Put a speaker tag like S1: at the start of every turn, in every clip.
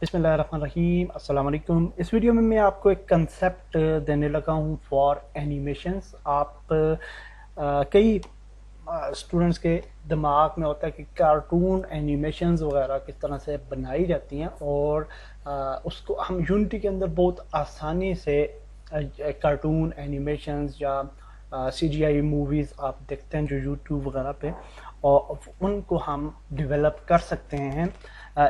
S1: बिस्मिल्लाहिर्रहमानिर्रहीम अस्सलाम वालेकुम। इस वीडियो में मैं आपको एक कंसेप्ट देने लगा हूँ फॉर एनिमेशंस। कई स्टूडेंट्स के दिमाग में होता है कि कार्टून एनिमेशंस वगैरह किस तरह से बनाई जाती हैं और उसको हम यूनिटी के अंदर बहुत आसानी से कार्टून एनिमेशंस या CGI मूवीज़ आप देखते हैं जो यूट्यूब वगैरह पे, और उनको हम डेवलप कर सकते हैं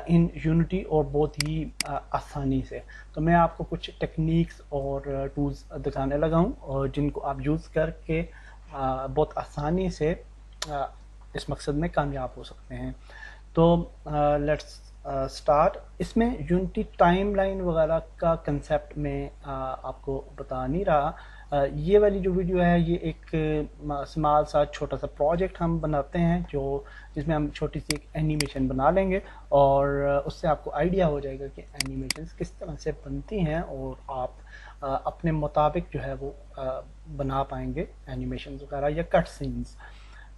S1: इन यूनिटी और बहुत ही आसानी से। तो मैं आपको कुछ टेक्निक्स और टूल्स दिखाने लगा हूँ और जिनको आप यूज़ करके बहुत आसानी से इस मकसद में कामयाब हो सकते हैं। तो लेट्स स्टार्ट। इसमें यूनिटी टाइमलाइन वगैरह का कंसेप्ट में आपको बता नहीं रहा। ये वाली जो वीडियो है ये एक स्मॉल सा छोटा सा प्रोजेक्ट हम बनाते हैं जिसमें हम छोटी सी एक एनिमेशन बना लेंगे और उससे आपको आइडिया हो जाएगा कि एनिमेशंस किस तरह से बनती हैं और आप अपने मुताबिक जो है वो बना पाएंगे एनिमेशन वगैरह या कट सीन्स।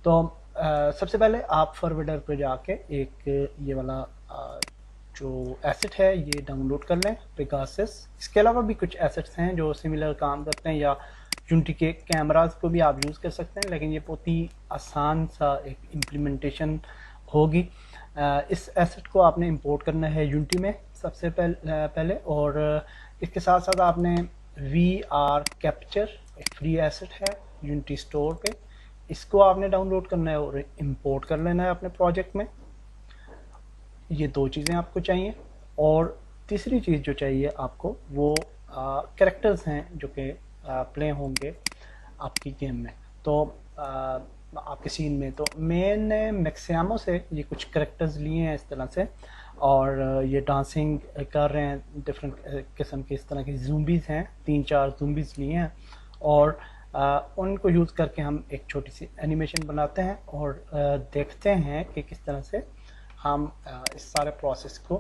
S1: तो सबसे पहले आप फॉरवर्डर पे जाके एक ये वाला जो एसेट है ये डाउनलोड कर लें, पेगासस। इसके अलावा भी कुछ एसेट्स हैं जो सिमिलर काम करते हैं, या यूनिटी के कैमराज को भी आप यूज़ कर सकते हैं, लेकिन ये बहुत ही आसान सा एक इम्प्लीमेंटेशन होगी। इस एसेट को आपने इंपोर्ट करना है यूनिटी में सबसे पहले, और इसके साथ साथ आपने VR कैप्चर एक फ्री एसेट है यूनिटी स्टोर पे, इसको आपने डाउनलोड करना है और इंपोर्ट कर लेना है अपने प्रोजेक्ट में। ये दो चीज़ें आपको चाहिए। और तीसरी चीज़ जो चाहिए आपको वो कैरेक्टर्स हैं जो कि प्ले होंगे आपकी गेम में। तो आपके सीन में तो मैंने मैक्सिमो से ये कुछ कैरेक्टर्स लिए हैं इस तरह से, और ये डांसिंग कर रहे हैं डिफरेंट किस्म के, इस तरह के ज़ूम्बीज़ हैं, 3-4 ज़ूम्बीज़ लिए हैं, और उनको यूज़ करके हम एक छोटी सी एनिमेशन बनाते हैं और देखते हैं कि किस तरह से हम इस सारे प्रोसेस को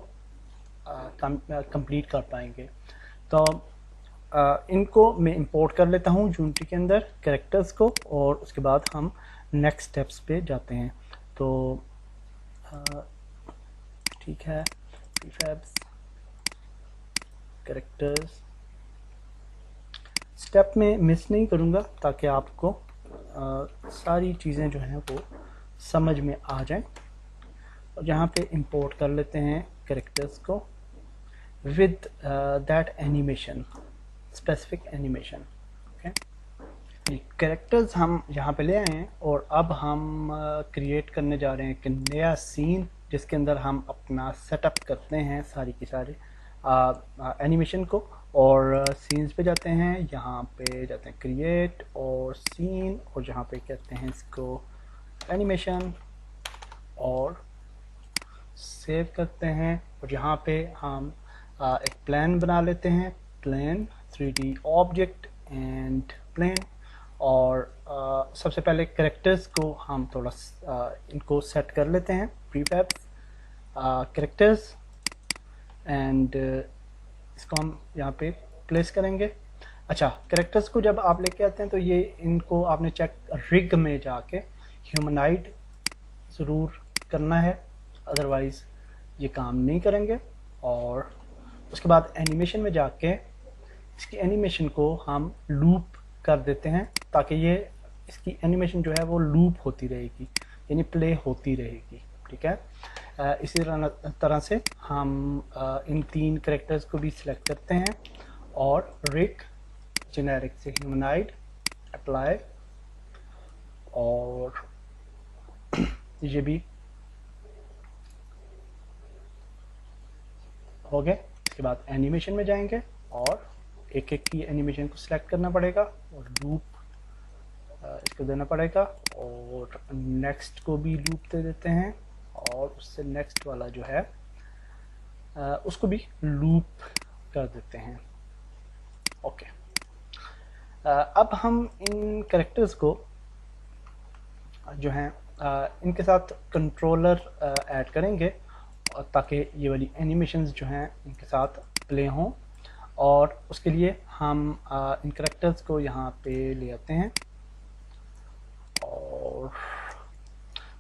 S1: कंप्लीट कर पाएंगे। तो इनको मैं इंपोर्ट कर लेता हूँ यूनिटी के अंदर कैरेक्टर्स को, और उसके बाद हम नेक्स्ट स्टेप्स पे जाते हैं। तो ठीक है, प्रीफैब्स, कैरेक्टर्स, स्टेप में मिस नहीं करूँगा ताकि आपको सारी चीज़ें जो हैं वो समझ में आ जाएं। और यहाँ पे इंपोर्ट कर लेते हैं कैरेक्टर्स को with that animation, specific animation. Okay, characters हम यहाँ पे ले आए हैं और अब हम क्रिएट करने जा रहे हैं एक नया सीन जिसके अंदर हम अपना सेटअप करते हैं सारी की सारी एनिमेशन को। और सीन्स पे जाते हैं, यहाँ पे जाते हैं क्रिएट और सीन, और जहाँ पे कहते हैं इसको एनिमेशन, और सेव करते हैं। और यहाँ पे हम एक प्लान बना लेते हैं, plan 3D object and plan. और सबसे पहले कैरेक्टर्स को हम थोड़ा इनको सेट कर लेते हैं, प्रीफैब्स कैरेक्टर्स, एंड इसको हम यहाँ पे प्लेस करेंगे। अच्छा, कैरेक्टर्स को जब आप लेके आते हैं तो ये इनको आपने चेक रिग में जाके ह्यूमनाइड ज़रूर करना है, अदरवाइज़ ये काम नहीं करेंगे। और उसके बाद एनिमेशन में जाके इसकी एनिमेशन को हम लूप कर देते हैं ताकि ये इसकी एनिमेशन जो है वो लूप होती रहेगी, यानी प्ले होती रहेगी। ठीक है, इसी तरह से हम इन 3 कैरेक्टर्स को भी सिलेक्ट करते हैं और रिग जेनेरिक से ह्यूमनाइड अप्लाई, और ये भी हो गए। इसके बाद एनिमेशन में जाएंगे और एक एक की एनिमेशन को सिलेक्ट करना पड़ेगा और लूप इसको देना पड़ेगा, और नेक्स्ट को भी लूप दे देते हैं, और उससे नेक्स्ट वाला जो है उसको भी लूप कर देते हैं। ओके, अब हम इन कैरेक्टर्स को जो हैं इनके साथ कंट्रोलर ऐड करेंगे ताकि ये वाली एनिमेशंस जो हैं इनके साथ प्ले हों। और उसके लिए हम इन कैरेक्टर्स को यहाँ पे ले आते हैं और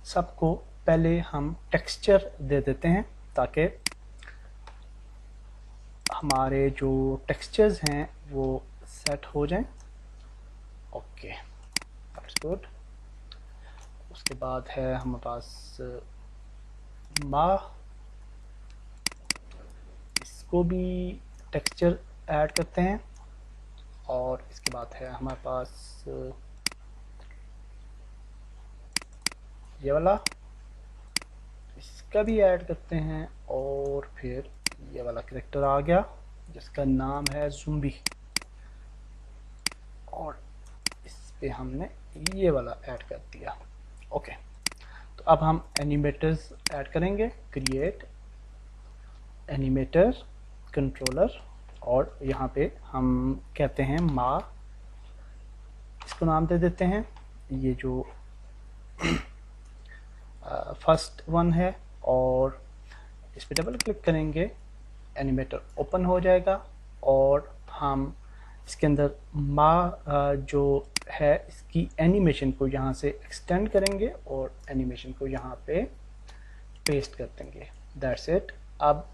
S1: सबको पहले हम टेक्सचर दे देते हैं ताकि हमारे जो टेक्सचर्स हैं वो सेट हो जाएं। Okay, that's good. उसके बाद है हमारे पास माँ, इसको भी टेक्सचर ऐड करते हैं। और इसके बाद है हमारे पास ये वाला, इसका भी ऐड करते हैं। और फिर ये वाला कैरेक्टर आ गया जिसका नाम है ज़ुम्बी, और इस पे हमने ये वाला ऐड कर दिया। ओके, तो अब हम एनिमेटर्स ऐड करेंगे। क्रिएट एनिमेटर कंट्रोलर, और यहाँ पे हम कहते हैं माँ, इसको नाम दे देते हैं। ये जो फर्स्ट वन है, और इस पर डबल क्लिक करेंगे, एनिमेटर ओपन हो जाएगा। और हम इसके अंदर माँ जो है इसकी एनिमेशन को यहाँ से एक्सटेंड करेंगे और एनिमेशन को यहाँ पे पेस्ट कर देंगे। That's it. अब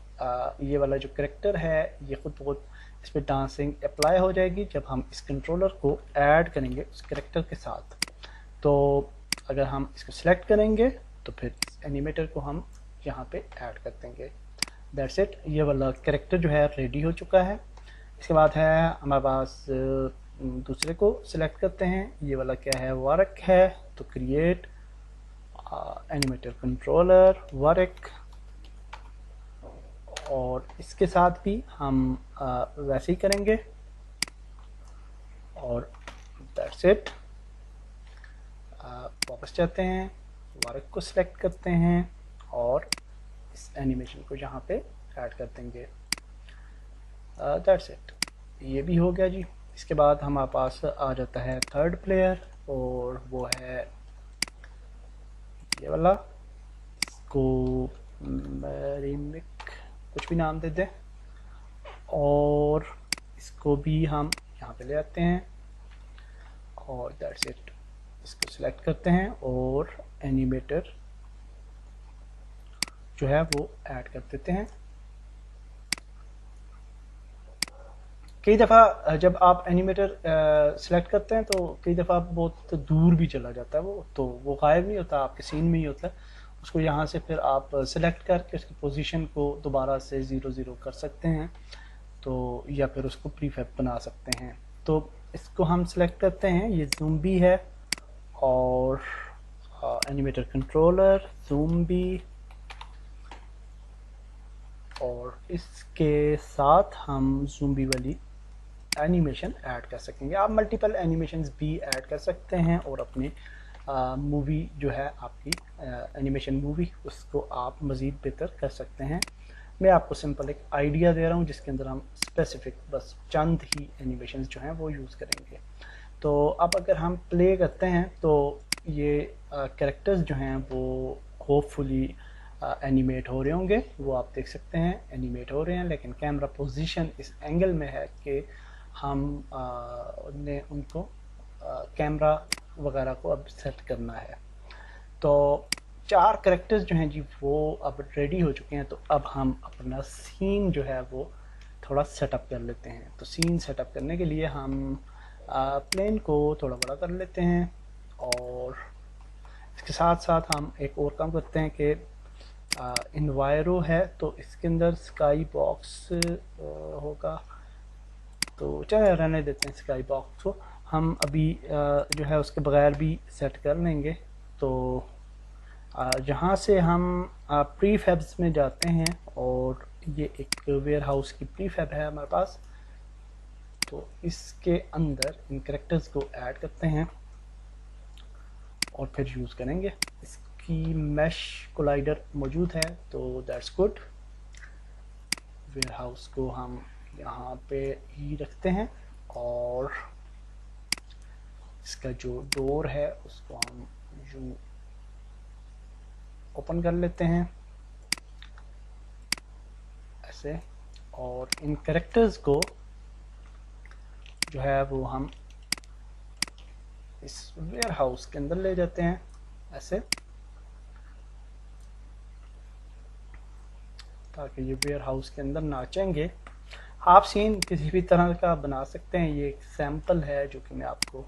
S1: ये वाला जो करेक्टर है ये खुद ब खुद इस पर डांसिंग अप्लाई हो जाएगी जब हम इस कंट्रोलर को ऐड करेंगे उस करेक्टर के साथ। तो अगर हम इसको सिलेक्ट करेंगे तो फिर इस एनिमेटर को हम यहाँ पे ऐड कर देंगे। That's it. ये वाला करेक्टर जो है रेडी हो चुका है। इसके बाद है हमारे पास दूसरे को सिलेक्ट करते हैं। ये वाला क्या है, वर्क है, तो क्रिएट एनिमेटर कंट्रोलर वर्क, और इसके साथ भी हम वैसे ही करेंगे। और दैट्स इट। वापस जाते हैं, वर्क को सिलेक्ट करते हैं और इस एनिमेशन को यहाँ पे ऐड कर देंगे। That's it. ये भी हो गया जी। इसके बाद हमारे पास आ जाता है थर्ड प्लेयर, और वो है ये वाला, इसको रिमिक कुछ भी नाम दे दें, और इसको भी हम यहाँ पे ले आते हैं। और दैट्स इट। इसको सिलेक्ट करते हैं और एनिमेटर जो है वो ऐड कर देते हैं। कई दफ़ा जब आप एनिमेटर सिलेक्ट करते हैं तो कई दफ़ा बहुत दूर भी चला जाता है वो, तो वो गायब नहीं होता, आपके सीन में ही होता है। उसको यहाँ से फिर आप सिलेक्ट करके उसकी पोजीशन को दोबारा से 0 कर सकते हैं, तो या फिर उसको प्रीफैब बना सकते हैं। तो इसको हम सिलेक्ट करते हैं, ये ज़ूम्बी है, और एनिमेटर कंट्रोलर ज़ूम्बी, और इसके साथ हम ज़ूम्बी वाली एनिमेशन ऐड कर सकेंगे। आप मल्टीपल एनिमेशंस भी ऐड कर सकते हैं और अपनी मूवी जो है आपकी एनिमेशन मूवी, उसको आप मज़ीद बेहतर कर सकते हैं। मैं आपको सिंपल एक आइडिया दे रहा हूँ जिसके अंदर हम स्पेसिफिक बस चंद ही एनिमेशंस जो हैं वो यूज़ करेंगे। तो अब अगर हम प्ले करते हैं तो ये कैरेक्टर्स जो हैं वो होपफुली एनिमेट हो रहे होंगे, वो आप देख सकते हैं एनिमेट हो रहे हैं, लेकिन कैमरा पोजीशन इस एंगल में है कि हम ने उनको कैमरा वगैरह को अब सेट करना है। तो 4 कैरेक्टर्स जो हैं जी वो अब रेडी हो चुके हैं। तो अब हम अपना सीन जो है वो थोड़ा सेटअप कर लेते हैं। तो सीन सेटअप करने के लिए हम प्लेन को थोड़ा बड़ा कर लेते हैं, और इसके साथ साथ हम एक और काम करते हैं कि इन्वायरो है तो इसके अंदर स्काई बॉक्स होगा, तो चले रहने देते हैं स्काई बॉक्स को। हम अभी जो है उसके बगैर भी सेट कर लेंगे। तो जहाँ से हम प्रीफैब्स में जाते हैं, और ये एक वेयर हाउस की प्रीफैब है हमारे पास, तो इसके अंदर इन कैरेक्टर्स को ऐड करते हैं और फिर यूज़ करेंगे। इसकी मैश कोलाइडर मौजूद है, तो दैट्स गुड। वेयर हाउस को हम यहाँ पे ही रखते हैं, और इसका जो डोर है उसको हम यूँ ओपन कर लेते हैं ऐसे, और इन कैरेक्टर्स को जो है वो हम इस वेयर हाउस के अंदर ले जाते हैं ऐसे, ताकि ये वेयर हाउस के अंदर नाचेंगे। आप सीन किसी भी तरह का बना सकते हैं। ये एक सैम्पल है जो कि मैं आपको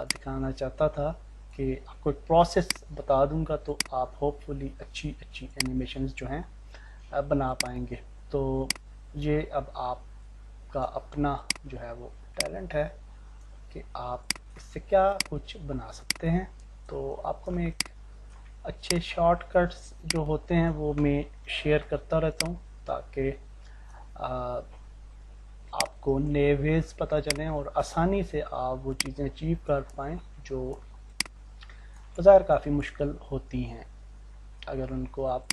S1: दिखाना चाहता था कि आपको एक प्रोसेस बता दूंगा तो आप होपफुली अच्छी अच्छी एनिमेशंस जो हैं बना पाएंगे। तो ये अब आपका अपना जो है वो टैलेंट है कि आप इससे क्या कुछ बना सकते हैं। तो आपको मैं एक अच्छे शॉर्टकट्स जो होते हैं वो मैं शेयर करता रहता हूँ ताकि आपको नए वेज पता चलें और आसानी से आप वो चीज़ें अचीव कर पाएँ जो बाज़ार काफ़ी मुश्किल होती हैं अगर उनको आप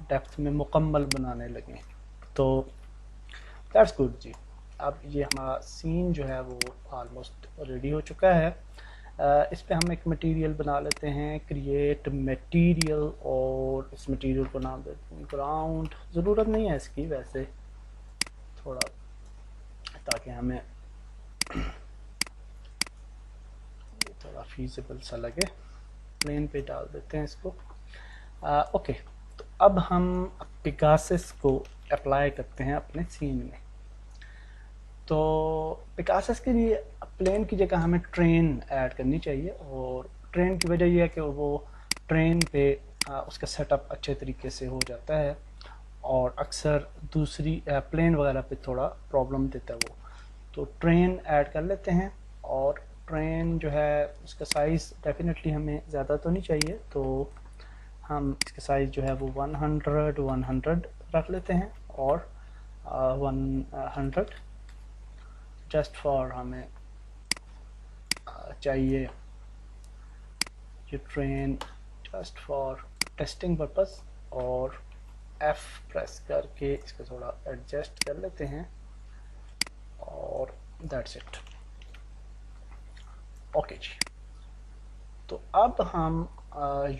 S1: डेप्थ में मुकम्मल बनाने लगें। तो दैट्स गुड जी। अब ये हमारा सीन जो है वो ऑलमोस्ट रेडी हो चुका है। इस पे हम एक मटेरियल बना लेते हैं, क्रिएट मटेरियल, और इस मटेरियल को नाम देते हैं ग्राउंड। ज़रूरत नहीं है इसकी वैसे, थोड़ा ताकि हमें थोड़ा फीजिबल सा लगे। प्लेन पे डाल देते हैं इसको। ओके, तो अब हम पिकासेस को अप्लाई करते हैं अपने सीन में। तो पिकासेस के लिए प्लेन की जगह हमें ट्रेन ऐड करनी चाहिए, और ट्रेन की वजह यह है कि वो ट्रेन पे उसका सेटअप अच्छे तरीके से हो जाता है, और अक्सर दूसरी प्लेन वगैरह पे थोड़ा प्रॉब्लम देता है वो। तो ट्रेन ऐड कर लेते हैं, और ट्रेन जो है उसका साइज़ डेफिनेटली हमें ज़्यादा तो नहीं चाहिए, तो हम इसका साइज़ जो है वो 100 रख लेते हैं, और 100 जस्ट फॉर हमें चाहिए ये train just for testing purpose. और F प्रेस करके इसको थोड़ा एडजस्ट कर लेते हैं, और दैट्स इट। ओके जी। तो अब हम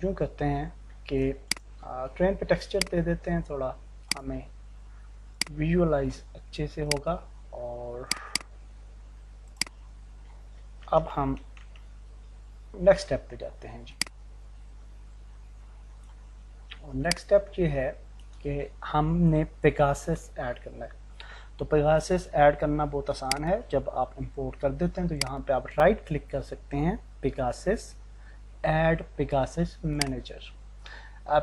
S1: यूँ करते हैं कि ट्रेन पे टेक्सचर दे देते हैं, थोड़ा हमें विजुअलाइज अच्छे से होगा। और अब हम नेक्स्ट स्टेप पे जाते हैं जी। और नेक्स्ट स्टेप ये है कि हमने पेगासस ऐड करना है। तो पेगासस ऐड करना बहुत आसान है। जब आप इंपोर्ट कर देते हैं तो यहाँ पे आप राइट क्लिक कर सकते हैं, Pegasus, add Pegasus manager.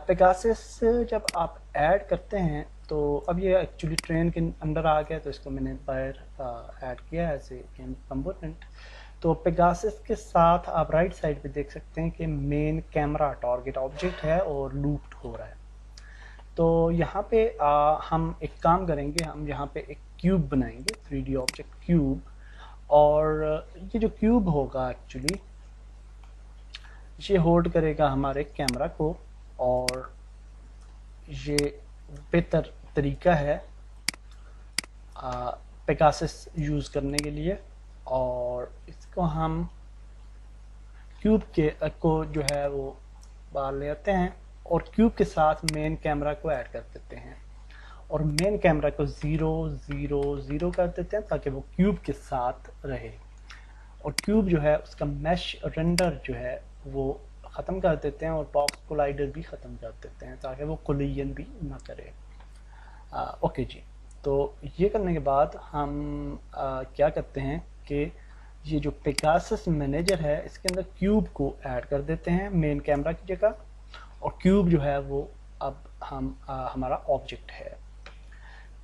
S1: Pegasus जब आप ऐड करते हैं तो अब ये एक्चुअली ट्रेन के अंदर आ गया, तो इसको मैंने बाहर ऐड किया है एज ए कंपोनेंट। तो पेगासस के साथ आप राइट साइड पे देख सकते हैं कि मेन कैमरा टारगेट ऑब्जेक्ट है और लूप्ड हो रहा है। तो यहाँ पे हम एक काम करेंगे, हम यहाँ पे एक क्यूब बनाएंगे, 3D ऑब्जेक्ट क्यूब। और ये जो क्यूब होगा एक्चुअली ये होल्ड करेगा हमारे कैमरा को, और ये बेहतर तरीका है पेगासस यूज़ करने के लिए। और इसको हम क्यूब के को जो है वो बाहर ले आते हैं, और क्यूब के साथ मेन कैमरा को ऐड कर देते हैं, और मेन कैमरा को 0 0 0 कर देते हैं ताकि वो क्यूब के साथ रहे। और क्यूब जो है उसका मैश रेंडर जो है वो ख़त्म कर देते हैं, और बॉक्स कोलाइडर भी ख़त्म कर देते हैं ताकि वो कोलिजन भी ना करे। ओके जी। तो ये करने के बाद हम क्या करते हैं कि ये जो पेगासस मैनेजर है इसके अंदर क्यूब को ऐड कर देते हैं मेन कैमरा की जगह, और क्यूब जो है वो अब हमारा ऑब्जेक्ट है।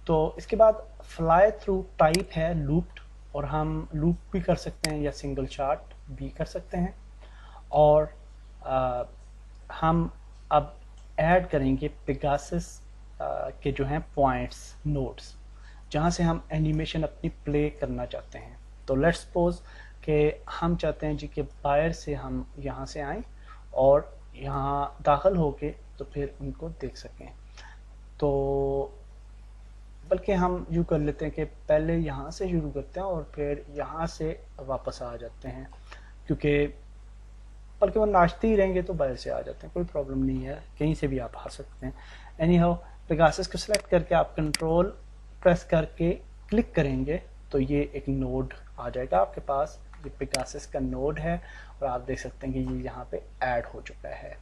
S1: तो इसके बाद फ्लाई थ्रू टाइप है लूप्ड, और हम लूप भी कर सकते हैं या सिंगल शॉट भी कर सकते हैं। और हम अब ऐड करेंगे पेगासस के जो हैं पॉइंट्स, नोड्स, जहाँ से हम एनिमेशन अपनी प्ले करना चाहते हैं। तो लेट्स सपोज कि हम चाहते हैं जी कि बाहर से हम यहाँ से आएँ और यहाँ दाखिल होके तो फिर उनको देख सकें। तो बल्कि हम यूँ कर लेते हैं कि पहले यहाँ से शुरू करते हैं और फिर यहाँ से वापस आ जाते हैं, क्योंकि बल्कि वो नाचते ही रहेंगे तो बाहर से आ जाते हैं, कोई प्रॉब्लम नहीं है, कहीं से भी आप आ सकते हैं। एनी हाउ पेगासस को सिलेक्ट करके आप कंट्रोल प्रेस करके क्लिक करेंगे तो ये एक नोड आ जाएगा आपके पास। ये पेगासस का नोड है, और आप देख सकते हैं कि ये यहाँ पे ऐड हो चुका है।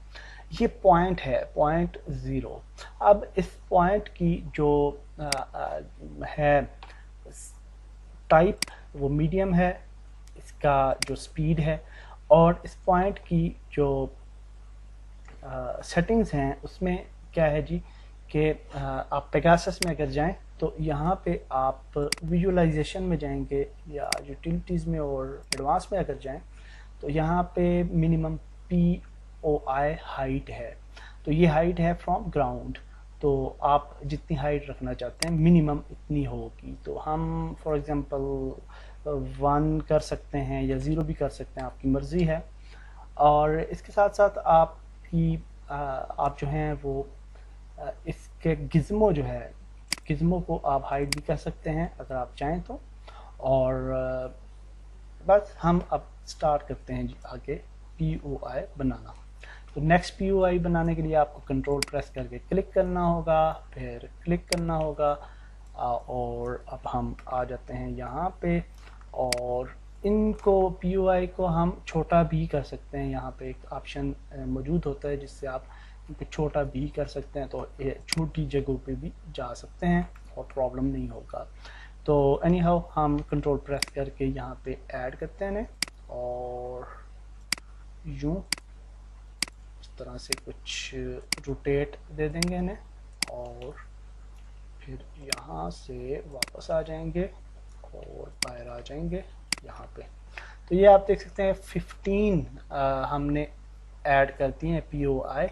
S1: ये पॉइंट है, पॉइंट 0। अब इस पॉइंट की जो है टाइप वो मीडियम है, इसका जो स्पीड है, और इस पॉइंट की जो सेटिंग्स हैं उसमें क्या है जी कि आप पेगासस में अगर जाएं तो यहाँ पे आप विजुअलाइजेशन में जाएंगे या यूटिलिटीज़ में और एडवांस में अगर जाएं तो यहाँ पे मिनिमम POI हाइट है। तो ये हाइट है फ्रॉम ग्राउंड, तो आप जितनी हाइट रखना चाहते हैं मिनिमम इतनी होगी। तो हम फॉर एग्जांपल 1 कर सकते हैं या 0 भी कर सकते हैं, आपकी मर्ज़ी है। और इसके साथ साथ आप जो हैं वो इसके गिज़्मो जो है, गिज़्मो को आप हाइड भी कर सकते हैं अगर आप चाहें तो। और बस हम अब स्टार्ट करते हैं जी आगे POI बनाना। तो नेक्स्ट POI बनाने के लिए आपको कंट्रोल प्रेस करके क्लिक करना होगा, फिर क्लिक करना होगा, और अब हम आ जाते हैं यहाँ पे। और इनको POI को हम छोटा भी कर सकते हैं, यहाँ पे एक ऑप्शन मौजूद होता है जिससे आप इनको छोटा भी कर सकते हैं, तो ये छोटी जगहों पे भी जा सकते हैं और प्रॉब्लम नहीं होगा। तो एनी हाउ हम कंट्रोल प्रेस करके यहाँ पे ऐड करते हैं और यूँ इस तरह से कुछ रोटेट दे देंगे इन्हें, और फिर यहाँ से वापस आ जाएंगे और बाहर आ जाएंगे यहाँ पे। तो ये आप देख सकते हैं 15 हमने ऐड करती हैं POI,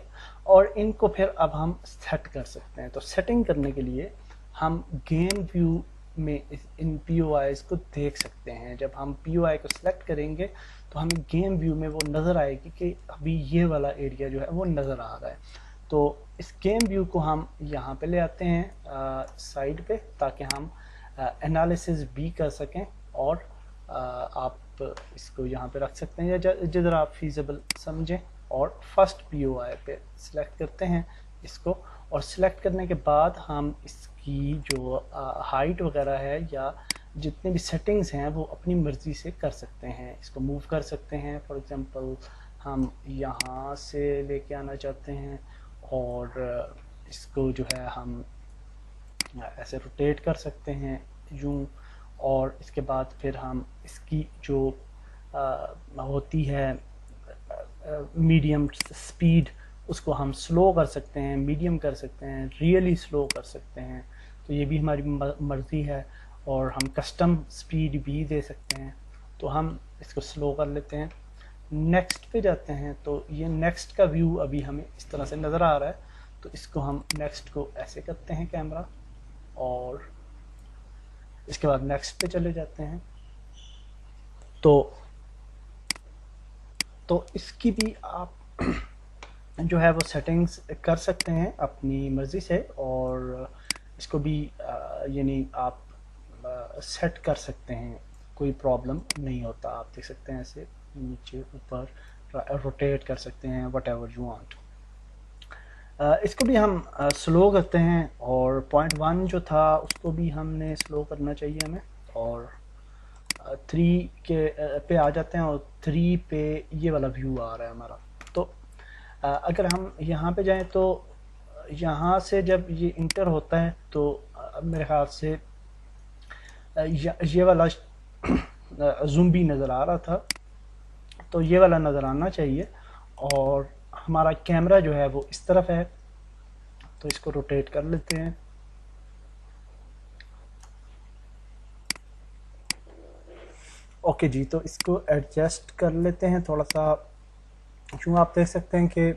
S1: और इनको फिर अब हम सेट कर सकते हैं। तो सेटिंग करने के लिए हम गेम व्यू में इन POIs को देख सकते हैं। जब हम POI को सिलेक्ट करेंगे तो हमें गेम व्यू में वो नज़र आएगी कि अभी ये वाला एरिया जो है वो नज़र आ रहा है। तो इस गेम व्यू को हम यहाँ पे ले आते हैं साइड पे, ताकि हम एनालिसिस भी कर सकें, और आप इसको यहाँ पे रख सकते हैं या जिधर आप फीजिबल समझें। और फर्स्ट POI पे सिलेक्ट करते हैं इसको, और सिलेक्ट करने के बाद हम इसकी जो हाइट वगैरह है या जितने भी सेटिंग्स हैं वो अपनी मर्ज़ी से कर सकते हैं। इसको मूव कर सकते हैं, फॉर एग्जांपल हम यहाँ से लेके आना चाहते हैं, और इसको जो है हम ऐसे रोटेट कर सकते हैं यूँ। और इसके बाद फिर हम इसकी जो होती है मीडियम स्पीड, उसको हम स्लो कर सकते हैं, मीडियम कर सकते हैं, रियली स्लो कर सकते हैं। तो ये भी हमारी मर्ज़ी है, और हम कस्टम स्पीड भी दे सकते हैं। तो हम इसको स्लो कर लेते हैं, नेक्स्ट पे जाते हैं। तो ये नेक्स्ट का व्यू अभी हमें इस तरह से नज़र आ रहा है, तो इसको हम नेक्स्ट को ऐसे करते हैं कैमरा, और इसके बाद नेक्स्ट पे चले जाते हैं। तो इसकी भी आप जो है वो सेटिंग्स कर सकते हैं अपनी मर्ज़ी से, और इसको भी यानी आप सेट कर सकते हैं, कोई प्रॉब्लम नहीं होता। आप देख सकते हैं ऐसे नीचे ऊपर रोटेट कर सकते हैं, वट एवर यू वांट। इसको भी हम स्लो करते हैं, और पॉइंट 1 जो था उसको भी हमने स्लो करना चाहिए हमें। और 3 के पे आ जाते हैं, और 3 पे ये वाला व्यू आ रहा है हमारा। तो अगर हम यहाँ पे जाएं तो यहाँ से जब ये इंटर होता है तो मेरे ख्याल से ये वाला जूम भी नज़र आ रहा था, तो ये वाला नज़र आना चाहिए। और हमारा कैमरा जो है वो इस तरफ है, तो इसको रोटेट कर लेते हैं। ओके जी, तो इसको एडजस्ट कर लेते हैं थोड़ा सा। यूँ आप देख सकते हैं कि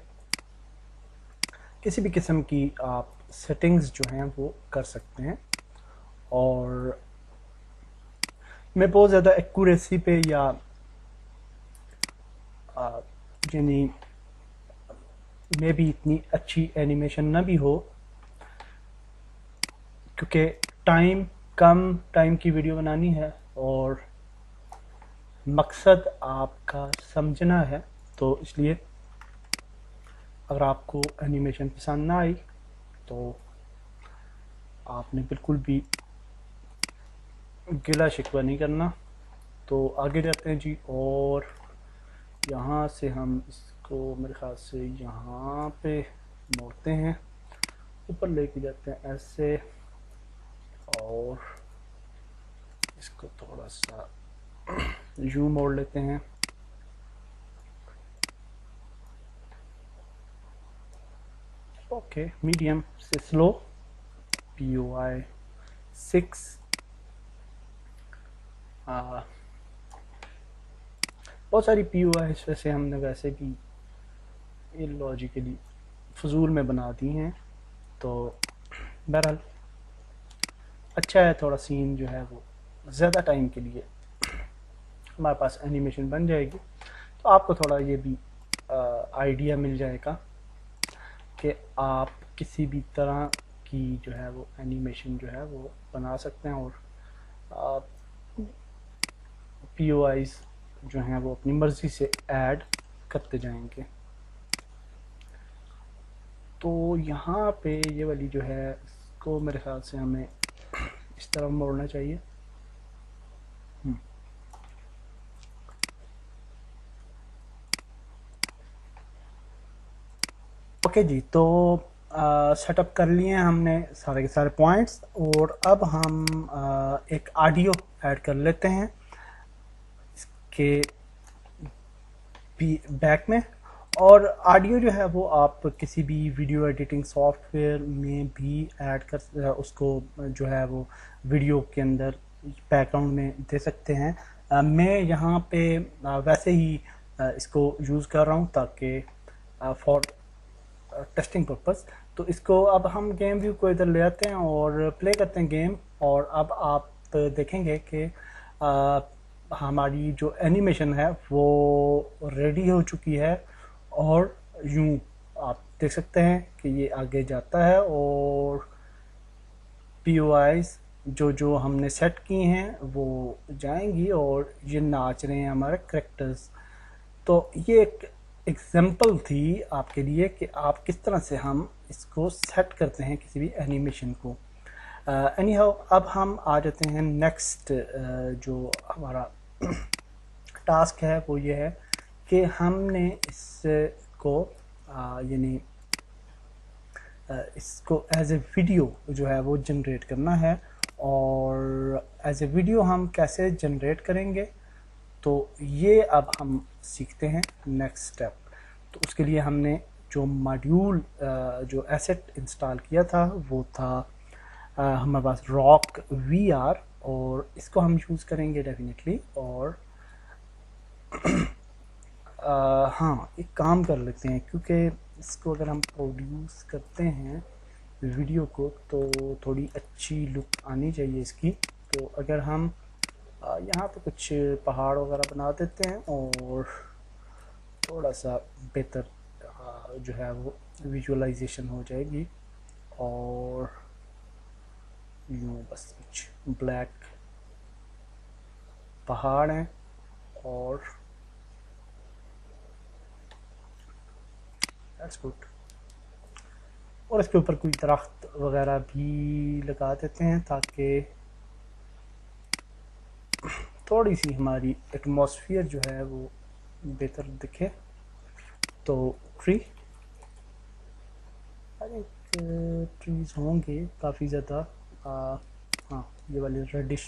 S1: किसी भी किस्म की आप सेटिंग्स जो हैं वो कर सकते हैं, और मैं बहुत ज़्यादा एक्यूरेसी पे या यानी में भी इतनी अच्छी एनिमेशन ना भी हो, क्योंकि कम टाइम की वीडियो बनानी है और मकसद आपका समझना है। तो इसलिए अगर आपको एनिमेशन पसंद ना आई तो आपने बिल्कुल भी गिला शिकवा नहीं करना। तो आगे जाते हैं जी, और यहाँ से हम इसको मेरे ख्याल से यहाँ पे मोड़ते हैं, ऊपर लेके जाते हैं ऐसे, और इसको थोड़ा सा जूम मोड़ लेते हैं। ओके, मीडियम से स्लो, POI 6। बहुत सारी POI वैसे हमने वैसे भी इलॉजिकली फजूल में बना दी हैं, तो बहरहाल अच्छा है, थोड़ा सीन जो है वो ज़्यादा टाइम के लिए हमारे पास एनिमेशन बन जाएगी, तो आपको थोड़ा ये भी आइडिया मिल जाएगा कि आप किसी भी तरह की जो है वो एनिमेशन जो है वो बना सकते हैं, और POIs जो हैं वो अपनी मर्ज़ी से ऐड करते जाएंगे। तो यहाँ पे ये वाली जो है इसको मेरे ख्याल से हमें इस तरफ मोड़ना चाहिए। ओके जी, तो सेटअप कर लिए हैं हमने सारे के सारे पॉइंट्स, और अब हम एक ऑडियो ऐड कर लेते हैं इसके बैक में। और ऑडियो जो है वो आप किसी भी वीडियो एडिटिंग सॉफ्टवेयर में भी ऐड कर उसको जो है वो वीडियो के अंदर बैकग्राउंड में दे सकते हैं। मैं यहाँ पे वैसे ही इसको यूज़ कर रहा हूँ ताकि फॉर टेस्टिंग पर्पस। तो इसको अब हम गेम व्यू को इधर ले आते हैं और प्ले करते हैं गेम, और अब आप देखेंगे कि हमारी जो एनिमेशन है वो रेडी हो चुकी है, और यूं आप देख सकते हैं कि ये आगे जाता है, और POIs जो जो हमने सेट की हैं वो जाएंगी, और ये नाच रहे हैं हमारे करेक्टर्स। तो ये एक एग्जांपल थी आपके लिए कि आप किस तरह से हम इसको सेट करते हैं किसी भी एनिमेशन को। एनी हाउ, अब हम आ जाते हैं नेक्स्ट जो हमारा टास्क है वो ये है कि हमने इसको यानी इसको एज ए वीडियो जो है वो जनरेट करना है। और एज ए वीडियो हम कैसे जनरेट करेंगे, तो ये अब हम सीखते हैं नेक्स्ट स्टेप। तो उसके लिए हमने जो मॉड्यूल जो एसेट इंस्टॉल किया था वो था हमारे पास रॉक VR, और इसको हम यूज़ करेंगे डेफिनेटली। और हाँ, एक काम कर लेते हैं, क्योंकि इसको अगर हम प्रोड्यूस करते हैं वीडियो को तो थोड़ी अच्छी लुक आनी चाहिए इसकी। तो अगर हम यहाँ पे कुछ पहाड़ वगैरह बना देते हैं, और थोड़ा सा बेहतर जो है वो विजुअलाइजेशन हो जाएगी, और यूँ बस कुछ ब्लैक पहाड़ हैं, और दैट्स गुड। और इसके ऊपर कोई दरख्त वगैरह भी लगा देते हैं ताकि थोड़ी सी हमारी एटमॉस्फेयर जो है वो बेहतर दिखे। तो ट्री, आई थिंक ट्रीज होंगे काफ़ी ज़्यादा। हाँ, ये वाले रेडिश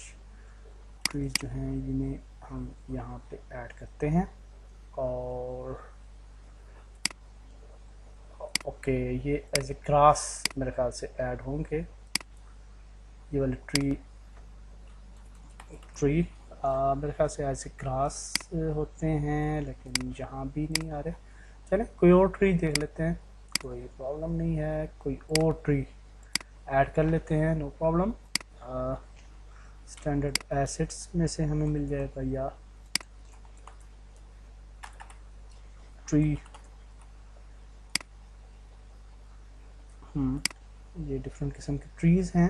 S1: ट्रीज जो हैं इन्हें हम यहाँ पे ऐड करते हैं। और ओके, ये एज ए ग्रास मेरे ख्याल से ऐड होंगे, ये वाले ट्री मेरे ख्याल से एज ए ग्रास होते हैं, लेकिन यहाँ भी नहीं आ रहे। चलें कोई और ट्री देख लेते हैं, कोई प्रॉब्लम नहीं है, कोई और ट्री ऐड कर लेते हैं, नो प्रॉब्लम। स्टैंडर्ड एसेट्स में से हमें मिल जाएगा, या ट्री ये डिफरेंट किस्म के ट्रीज़ हैं,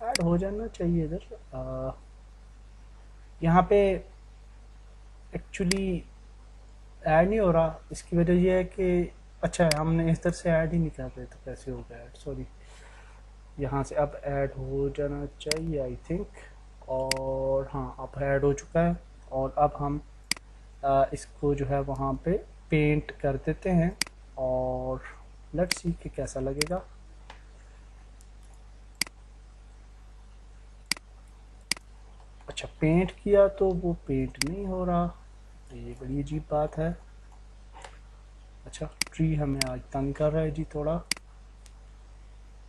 S1: ऐड हो जाना चाहिए इधर। यहाँ पे एक्चुअली ऐड नहीं हो रहा, इसकी वजह यह है कि अच्छा है हमने इस तरह से ऐड ही नहीं कर रहे, तो कैसे हो गया ऐड, सॉरी। यहाँ से अब ऐड हो जाना चाहिए आई थिंक, और हाँ अब ऐड हो चुका है। और अब हम इसको जो है वहाँ पे पेंट कर देते हैं, और लेट्स सी कि कैसा लगेगा। अच्छा पेंट किया तो वो पेंट नहीं हो रहा, ये बड़ी अजीब बात है। अच्छा ट्री हमें आज तंग कर रहा है जी थोड़ा,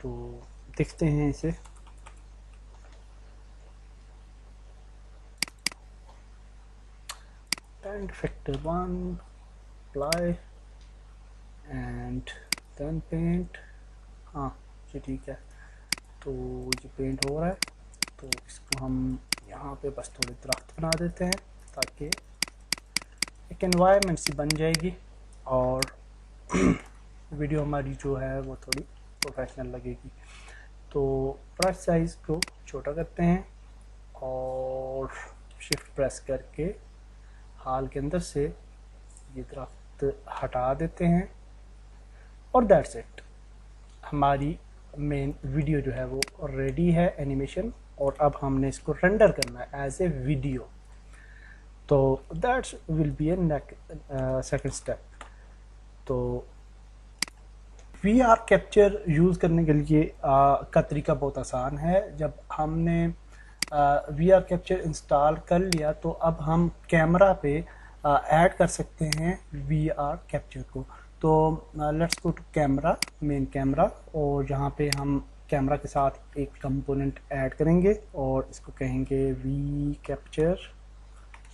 S1: तो देखते हैं इसे। Paint factor 1 apply and then paint. हाँ ये ठीक है, तो ये पेंट हो रहा है, तो इसको हम यहाँ पे बस थोड़े दरख्त बना देते हैं ताकि एक एनवायरनमेंट सी बन जाएगी और वीडियो हमारी जो है वो थोड़ी प्रोफेशनल लगेगी। तो ब्रश साइज़ को छोटा करते हैं और शिफ्ट प्रेस करके हाल के अंदर से ये दरख्त हटा देते हैं और दैट्स इट, हमारी मेन वीडियो जो है वो रेडी है एनिमेशन। और अब हमने इसको रेंडर करना है एज ए वीडियो, तो that's will be A second step. तो वी आर कैप्चर यूज़ करने के लिए का तरीका बहुत आसान है। जब हमने वी आर कैप्चर इंस्टॉल कर लिया तो अब हम कैमरा पे ऐड कर सकते हैं वी आर कैप्चर को। तो let's go to camera, main camera, और यहाँ पे हम कैमरा के साथ एक कंपोनेंट ऐड करेंगे और इसको कहेंगे वी कैप्चर,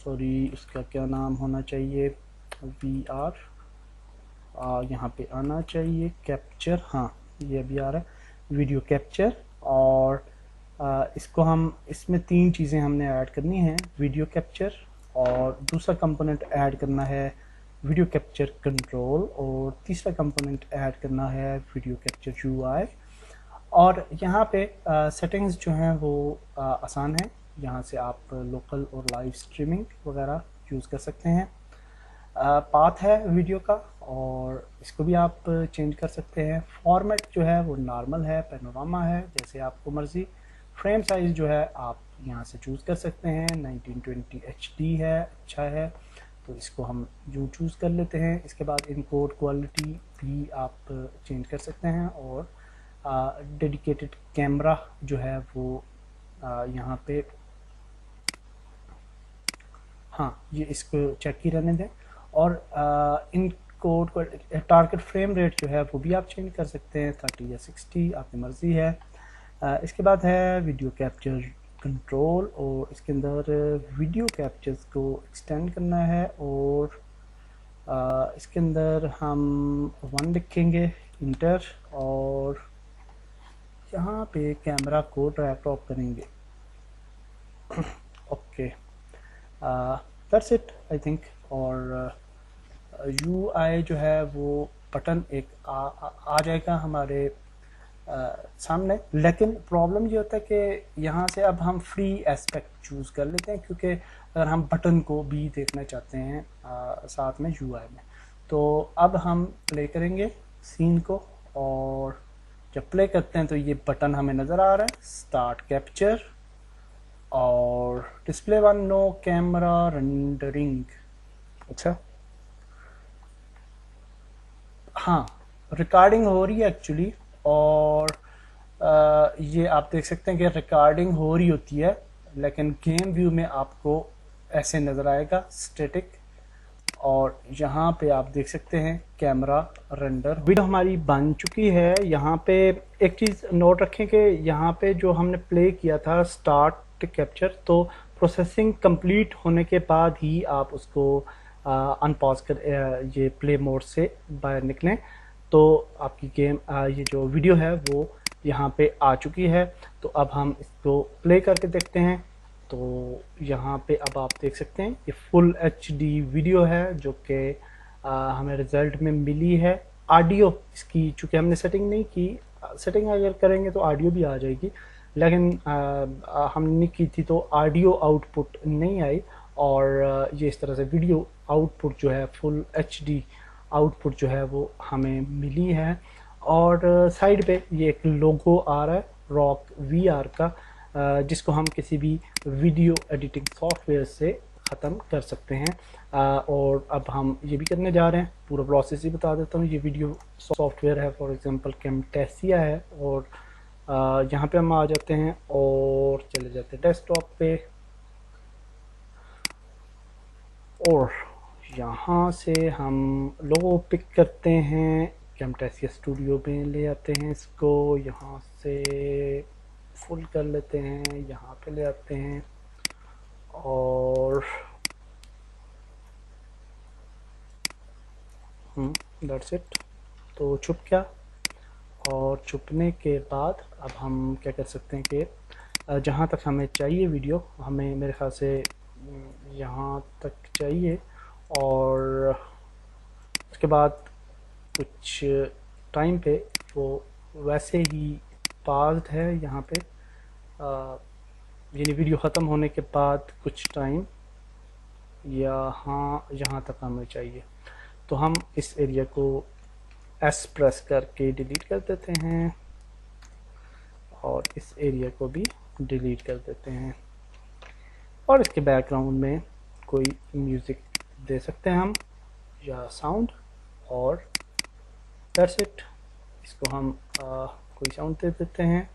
S1: सॉरी उसका क्या नाम होना चाहिए, वी आर, यहाँ पे आना चाहिए कैप्चर, हाँ ये भी आ रहा है वीडियो कैप्चर। और इसको हम, इसमें तीन चीज़ें हमने ऐड करनी है, वीडियो कैप्चर, और दूसरा कंपोनेंट ऐड करना है वीडियो कैप्चर कंट्रोल, और तीसरा कंपोनेंट ऐड करना है वीडियो कैप्चर यूआई। और यहाँ पे सेटिंग्स जो हैं वो आसान है, यहाँ से आप लोकल और लाइव स्ट्रीमिंग वगैरह यूज़ कर सकते हैं। पाथ है वीडियो का और इसको भी आप चेंज कर सकते हैं। फॉर्मेट जो है वो नॉर्मल है, पैनोरामा है, जैसे आपको मर्ज़ी। फ्रेम साइज़ जो है आप यहाँ से चूज़ कर सकते हैं, 1920 HD है, अच्छा है, तो इसको हम यूँ चूज़ कर लेते हैं। इसके बाद इनकोड क्वालिटी भी आप चेंज कर सकते हैं, और डेडिकेटेड कैमरा जो है वो यहाँ पे, हाँ ये इसको चेक ही रहने दें। और इन कोड को टारगेट फ्रेम रेट जो है वो भी आप चेंज कर सकते हैं, 30 या 60 आपकी मर्ज़ी है। इसके बाद है वीडियो कैप्चर कंट्रोल, और इसके अंदर वीडियो कैप्चर्स को एक्सटेंड करना है, और इसके अंदर हम 1 लिखेंगे इंटर, और यहाँ पे कैमरा को ड्रैग ड्रॉप करेंगे। Okay that's it I think. और UI जो है वो बटन एक आ जाएगा हमारे सामने, लेकिन प्रॉब्लम ये होता है कि यहाँ से अब हम फ्री एस्पेक्ट चूज़ कर लेते हैं, क्योंकि अगर हम बटन को भी देखना चाहते हैं साथ में UI में। तो अब हम प्ले करेंगे सीन को, और जब प्ले करते हैं तो ये बटन हमें नज़र आ रहा है, स्टार्ट कैप्चर और डिस्प्ले 1 नो कैमरा रेंडरिंग। अच्छा हाँ रिकॉर्डिंग हो रही है एक्चुअली, और ये आप देख सकते हैं कि रिकॉर्डिंग हो रही होती है, लेकिन गेम व्यू में आपको ऐसे नज़र आएगा स्टैटिक। और यहाँ पे आप देख सकते हैं कैमरा रेंडर। वीडियो हमारी बन चुकी है। यहाँ पे एक चीज़ नोट रखें कि यहाँ पे जो हमने प्ले किया था स्टार्ट कैप्चर, तो प्रोसेसिंग कंप्लीट होने के बाद ही आप उसको अनपॉज कर ये प्ले मोड से बाहर निकलें, तो आपकी गेम ये जो वीडियो है वो यहाँ पे आ चुकी है। तो अब हम इसको प्ले करके देखते हैं। तो यहाँ पे अब आप देख सकते हैं ये फुल HD वीडियो है जो कि हमें रिज़ल्ट में मिली है। ऑडियो इसकी चूँकि हमने सेटिंग नहीं की, सेटिंग अगर करेंगे तो ऑडियो भी आ जाएगी, लेकिन हमने की थी तो ऑडियो आउटपुट नहीं आई, और ये इस तरह से वीडियो आउटपुट जो है फुल HD आउटपुट जो है वो हमें मिली है। और साइड पे ये एक लोगो आ रहा है रॉक VR का, जिसको हम किसी भी वीडियो एडिटिंग सॉफ्टवेयर से ख़त्म कर सकते हैं। और अब हम ये भी करने जा रहे हैं, पूरा प्रोसेस ही बता देता हूँ। ये वीडियो सॉफ्टवेयर है, फॉर एग्जांपल कैमटेसिया है, और यहाँ पे हम आ जाते हैं और चले जाते हैं डेस्कटॉप पे। और यहाँ से हम लोगो पिक करते हैं, कैमटेसिया स्टूडियो में ले आते हैं इसको, यहाँ से फुल कर लेते हैं, यहाँ पे ले आते हैं और दैट्स इट। तो छुप गया। और छुपने के बाद अब हम क्या कर सकते हैं कि जहाँ तक हमें चाहिए वीडियो, हमें मेरे ख्याल से यहाँ तक चाहिए, और उसके बाद कुछ टाइम पे वो वैसे ही पास्ड है यहाँ पे, यानी वीडियो ख़त्म होने के बाद कुछ टाइम यहाँ तक हमें चाहिए। तो हम इस एरिया को एस प्रेस करके डिलीट कर देते हैं और इस एरिया को भी डिलीट कर देते हैं, और इसके बैकग्राउंड में कोई म्यूज़िक दे सकते हैं हम या साउंड, और दैट्स इट। इसको हम कोई साउंड दे देते हैं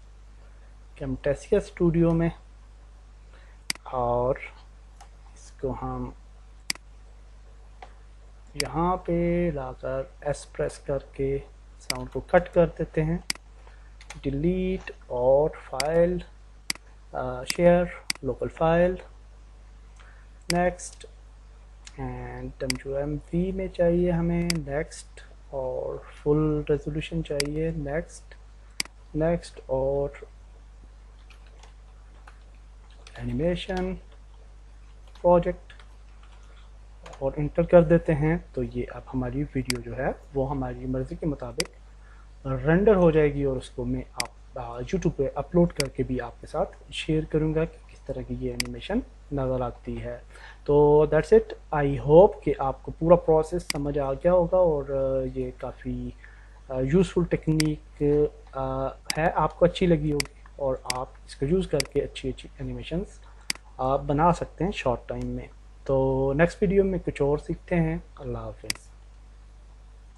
S1: कैमटेसिया स्टूडियो में, और इसको हम यहाँ पे लाकर एस प्रेस करके साउंड को कट कर देते हैं, डिलीट, और file share local file, next, and WMV में चाहिए हमें, नेक्स्ट, और फुल रेजोल्यूशन चाहिए, नेक्स्ट, नेक्स्ट, और एनिमेशन प्रोजेक्ट, और इंटर कर देते हैं। तो ये अब हमारी वीडियो जो है वो हमारी मर्ज़ी के मुताबिक रेंडर हो जाएगी, और उसको मैं आप यूट्यूब पे अपलोड करके भी आपके साथ शेयर करूँगा कि किस तरह की ये एनिमेशन नज़र आती है। तो दैट्स इट। आई होप कि आपको पूरा प्रोसेस समझ आ गया होगा, और ये काफ़ी यूज़फुल टेक्निक है, आपको अच्छी लगी होगी, और आप इसको यूज़ करके अच्छी अच्छी एनिमेशंस आप बना सकते हैं शॉर्ट टाइम में। तो नेक्स्ट वीडियो में कुछ और सीखते हैं। अल्लाह हाफ़िज़।